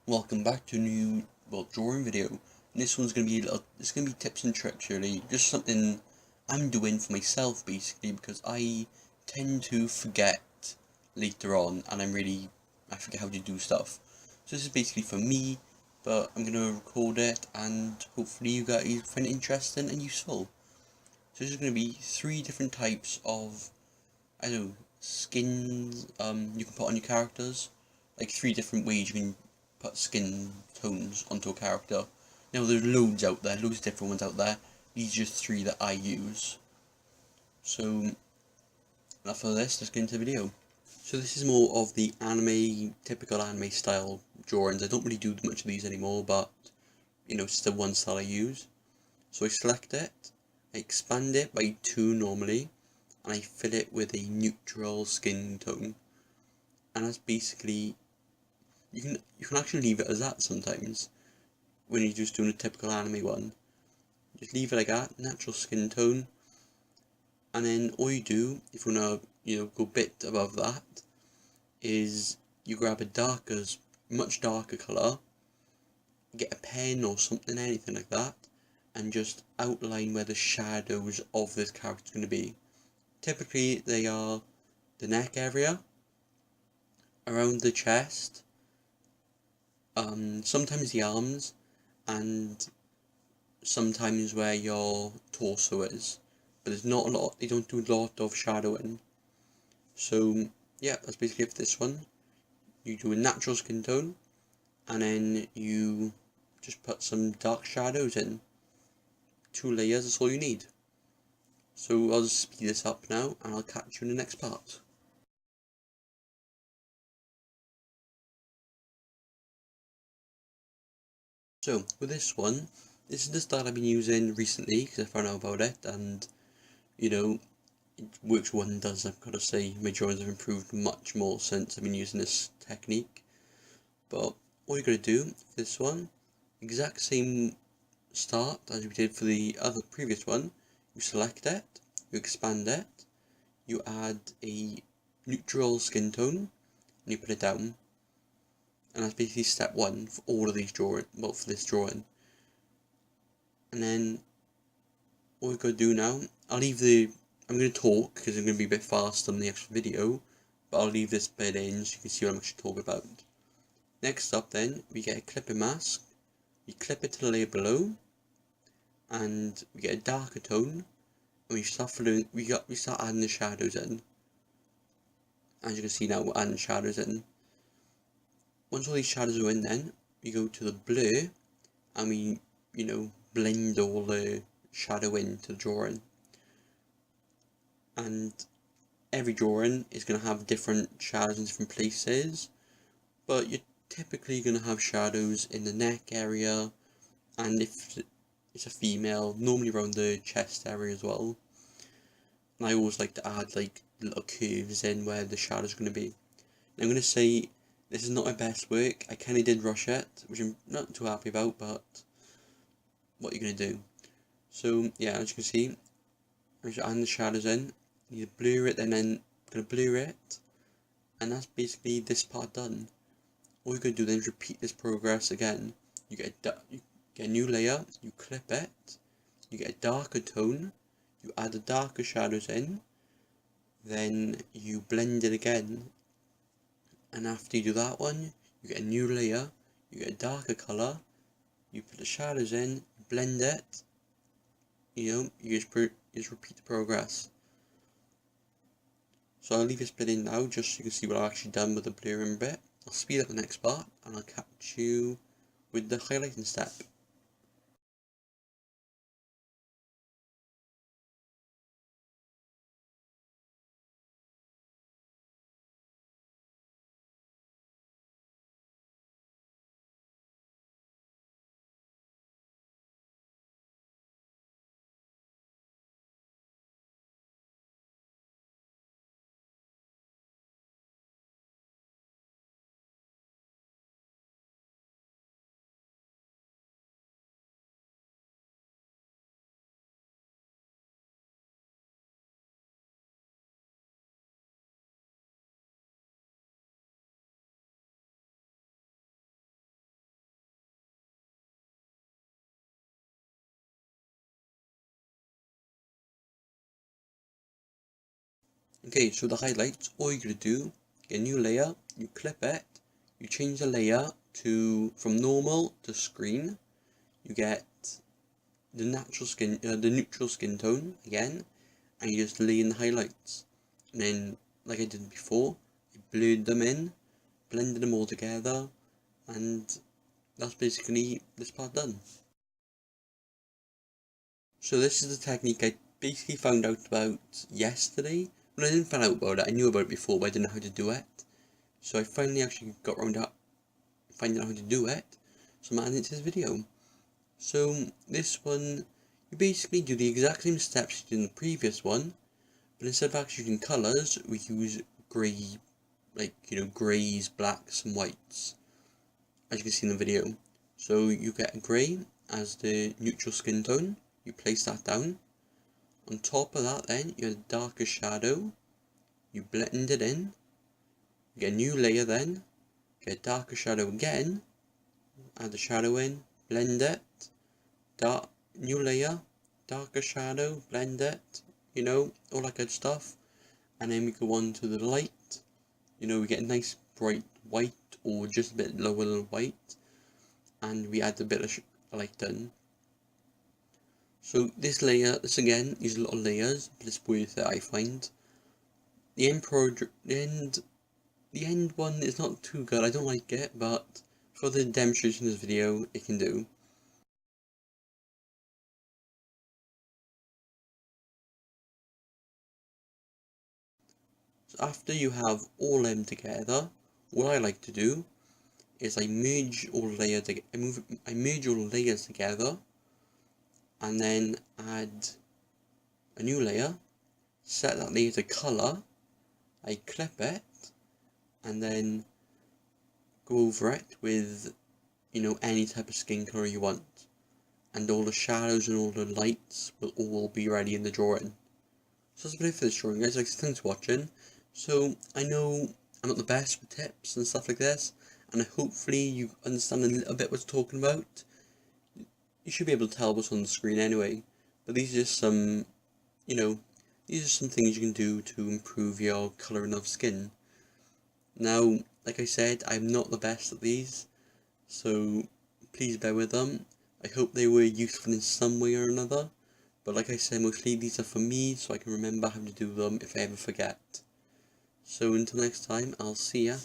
Welcome back to a new drawing video. And this one's gonna be it's gonna be tips and tricks really, just something I'm doing for myself basically because I tend to forget later on and I forget how to do stuff. So this is basically for me, but I'm gonna record it and hopefully you guys find it interesting and useful. So this is gonna be three different types of skins you can put on your characters. Like three different ways you can put skin tones onto a character. Now there's loads out there, loads of different ones out there. These are just three that I use. So enough of this, let's get into the video. So this is more of the typical anime style drawings. I don't really do much of these anymore, but it's the one style I use. So I select it, I expand it by 2 normally, and I fill it with a neutral skin tone. And that's basically, you can actually leave it as that sometimes, when you're just doing a typical anime one. Just leave it like that, natural skin tone, and then all you do, if you wanna, go a bit above that, is you grab much darker colour, get a pen or something, anything like that, and just outline where the shadows of this character is going to be. Typically they are the neck area, around the chest, sometimes the arms, and sometimes where your torso is. But there's not a lot, they don't do a lot of shadowing. So yeah, that's basically it for this one. You do a natural skin tone, and then you just put some dark shadows in. 2 layers, that's all you need. So I'll just speed this up now, and I'll catch you in the next part. So with this one, this is the style I've been using recently because I found out about it, and it works wonders. I've got to say, my drawings have improved much more since I've been using this technique. But all you're going to do for this one, exact same start as we did for the other previous one. You select it, you expand it, you add a neutral skin tone, and you put it down. And that's basically step 1 for all of these for this drawing. And then all we're going to do now, I'm going to talk because I'm going to be a bit faster than the actual video, but I'll leave this bit in so you can see what I'm actually talking about. Next up then, we get a clipping mask, we clip it to the layer below, and we get a darker tone, and we start adding the shadows in. As you can see now, we're adding shadows in. Once all these shadows are in then, we go to the blur, and we, blend all the shadow into the drawing. And every drawing is going to have different shadows in different places, but you're typically going to have shadows in the neck area, and if it's a female, normally around the chest area as well. And I always like to add like little curves in where the shadow's going to be. And I'm going to say this is not my best work. I kind of did rush it, which I'm not too happy about, but what are you going to do? So yeah, as you can see, I'm just adding the shadows in. You blur it, and then I'm going to blur it, and that's basically this part done. All you're going to do then is repeat this progress again. You get a new layer, you clip it, you get a darker tone, you add the darker shadows in, then you blend it again, and after you do that one, you get a new layer, you get a darker colour, you put the shadows in, you blend it, you just repeat the progress. So I'll leave this bit in now just so you can see what I've actually done with the blurring bit. I'll speed up the next part and I'll catch you with the highlighting step. Okay, so the highlights, all you're going to do, get a new layer, you clip it, you change the layer from normal to screen, you get the neutral skin tone again, and you just lay in the highlights. And then, like I did before, I blurred them in, blended them all together, and that's basically this part done. So this is the technique I basically found out about yesterday. Well, I didn't find out about it, I knew about it before, but I didn't know how to do it. So I finally actually got around to finding out how to do it, so I'm adding it to this video. So this one, you basically do the exact same steps you did in the previous one, but instead of actually using colours, we use grey, greys, blacks and whites, as you can see in the video. So you get a grey as the neutral skin tone, you place that down. On top of that then, you have a darker shadow, you blend it in, you get a new layer then, get a darker shadow again, add the shadow in, blend it, new layer, darker shadow, blend it, all that good stuff. And then we go on to the light, we get a nice bright white or just a bit lower than white, and we add a bit of light in. So this again, these little layers, but it's worth it, I find. The end one is not too good, I don't like it, but for the demonstration of this video, it can do. So after you have all them together, what I like to do is I merge all layers together, and then add a new layer, set that layer to colour, I clip it, and then go over it with, any type of skin colour you want. And all the shadows and all the lights will all be ready in the drawing. So that's about it for this drawing, guys. Thanks for watching. So I know I'm not the best with tips and stuff like this, and hopefully you understand a little bit what I'm talking about. You should be able to tell what's on the screen anyway, but these are just some, these are some things you can do to improve your colouring of skin. Now, like I said, I'm not the best at these, so please bear with them. I hope they were useful in some way or another, but like I said, mostly these are for me, so I can remember how to do them if I ever forget. So until next time, I'll see ya.